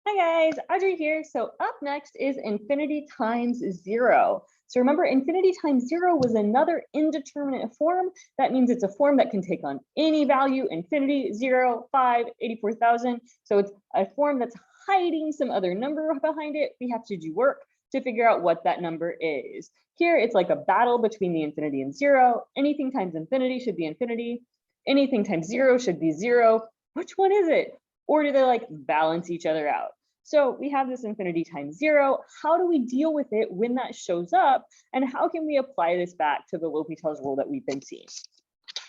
Hi guys, Audrey here. So up next is infinity times zero. So remember, infinity times zero was another indeterminate form. That means it's a form that can take on any value, infinity, 0, 5, 84,000. So it's a form that's hiding some other number behind it. We have to do work to figure out what that number is. Here, it's like a battle between the infinity and zero. Anything times infinity should be infinity. Anything times zero should be zero. Which one is it? Or do they like balance each other out? So we have this infinity times zero. How do we deal with it when that shows up? And how can we apply this back to the L'Hopital's rule that we've been seeing?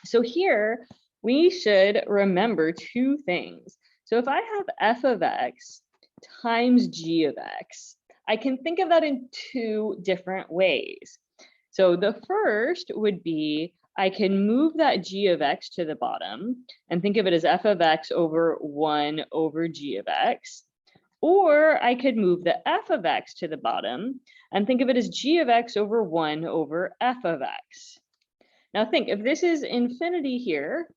So here we should remember two things. So if I have f of x times g of x, I can think of that in two different ways. So the first would be I can move that g of x to the bottom and think of it as f of x over 1 over g of x. Or I could move the f of x to the bottom and think of it as g of x over 1 over f of x. Now think, if this is infinity here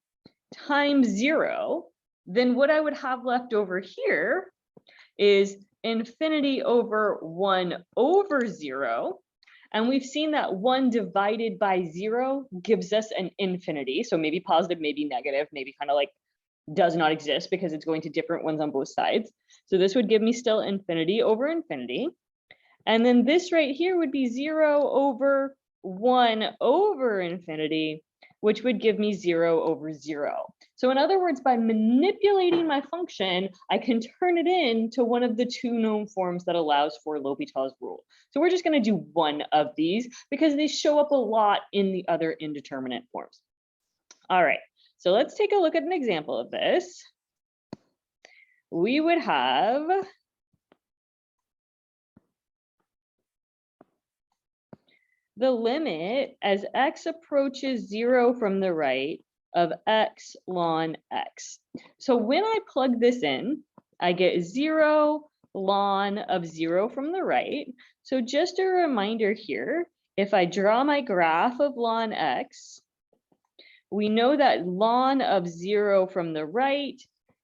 times 0, then what I would have left over here is infinity over 1 over 0. And we've seen that 1 divided by 0 gives us an infinity. So maybe positive, maybe negative, maybe kind of like does not exist because it's going to different ones on both sides. So this would give me still infinity over infinity. And then this right here would be 0 over 1 over infinity, which would give me 0 over 0. So in other words, by manipulating my function, I can turn it into one of the two known forms that allows for L'Hopital's rule. So we're just going to do one of these because they show up a lot in the other indeterminate forms. All right, so let's take a look at an example of this. We would have the limit as x approaches 0 from the right of x ln x. So when I plug this in, I get 0 ln of 0 from the right. So just a reminder here, if I draw my graph of ln x, we know that ln of 0 from the right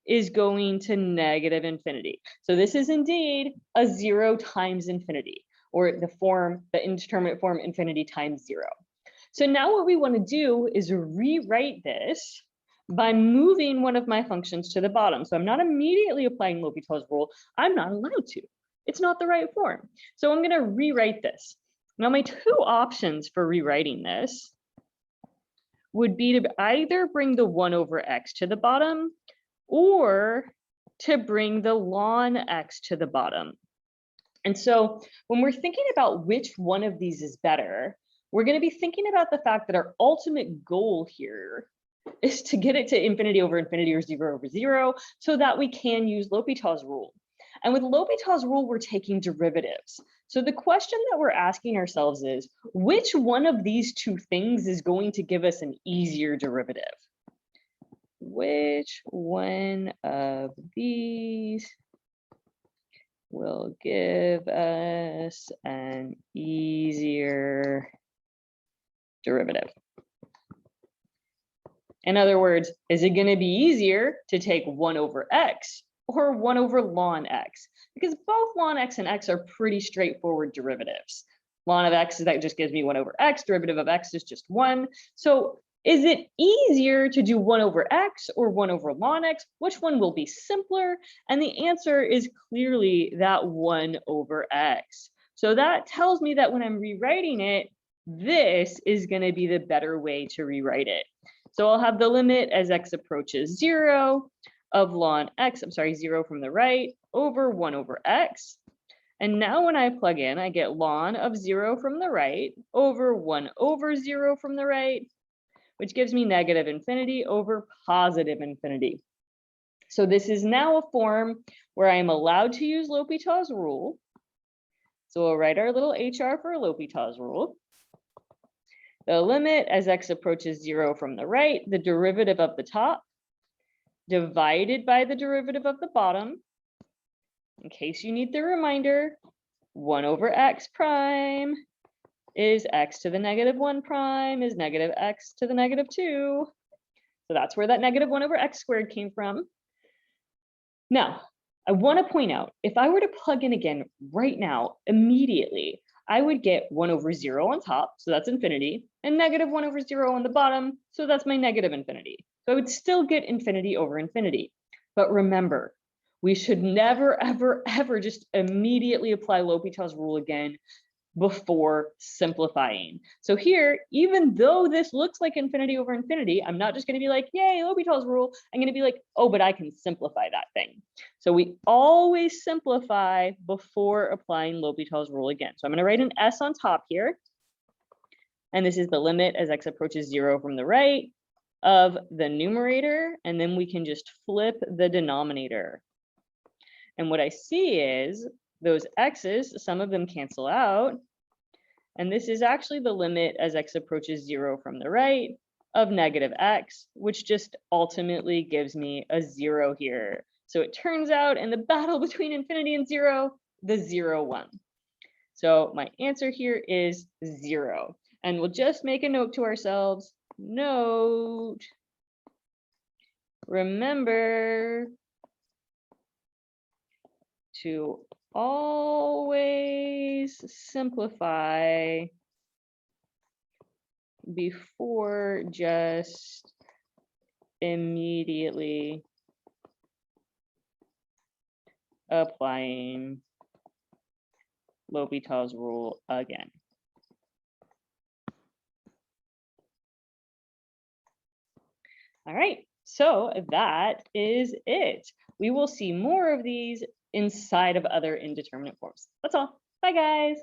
is going to negative infinity. So this is indeed a 0 times infinity, or the indeterminate form infinity times 0. So now what we want to do is rewrite this by moving one of my functions to the bottom. So I'm not immediately applying L'Hopital's rule. I'm not allowed to. It's not the right form. So I'm going to rewrite this. Now my two options for rewriting this would be to either bring the 1 over x to the bottom or to bring the ln x to the bottom. And so when we're thinking about which one of these is better, we're going to be thinking about the fact that our ultimate goal here is to get it to infinity over infinity or 0 over 0 so that we can use L'Hopital's rule. And with L'Hopital's rule, we're taking derivatives. So the question that we're asking ourselves is, which one of these two things is going to give us an easier derivative? Which one of these will give us an easier derivative? In other words, is it going to be easier to take 1 over x or 1 over ln x? Because both ln x and x are pretty straightforward derivatives. Ln of x, that just gives me 1 over x. Derivative of x is just 1. So is it easier to do 1 over x or 1 over ln x? Which one will be simpler? And the answer is clearly that 1 over x. So that tells me that when I'm rewriting it, this is going to be the better way to rewrite it. So I'll have the limit as x approaches 0 of ln x, 0 from the right, over 1 over x. And now when I plug in, I get ln of 0 from the right over 1 over 0 from the right, which gives me negative infinity over positive infinity. So this is now a form where I am allowed to use L'Hopital's rule. So we'll write our little HR for L'Hopital's rule. The limit as x approaches 0 from the right, the derivative of the top, divided by the derivative of the bottom. In case you need the reminder, 1 over x prime is x to the negative 1 prime is negative x to the negative 2. So that's where that negative 1 over x squared came from. Now, I want to point out, if I were to plug in again right now, immediately, I would get 1 over 0 on top, so that's infinity, and negative 1 over 0 on the bottom, so that's my negative infinity. So I would still get infinity over infinity. But remember, we should never, ever, ever just immediately apply L'Hopital's rule again before simplifying. So here, even though this looks like infinity over infinity, I'm not just going to be like, yay, L'Hopital's rule. I'm going to be like, oh, but I can simplify that thing. So we always simplify before applying L'Hopital's rule again. So I'm going to write an S on top here. And this is the limit as x approaches 0 from the right of the numerator. And then we can just flip the denominator. And what I see is those x's, some of them cancel out. And this is actually the limit as x approaches 0 from the right of negative x, which just ultimately gives me a 0 here. So it turns out in the battle between infinity and 0, the 0 won. So my answer here is 0. And we'll just make a note to ourselves. Note, remember to always simplify before just immediately applying L'Hopital's rule again. All right, so that is it. We will see more of these inside of other indeterminate forms. That's all. Bye, guys.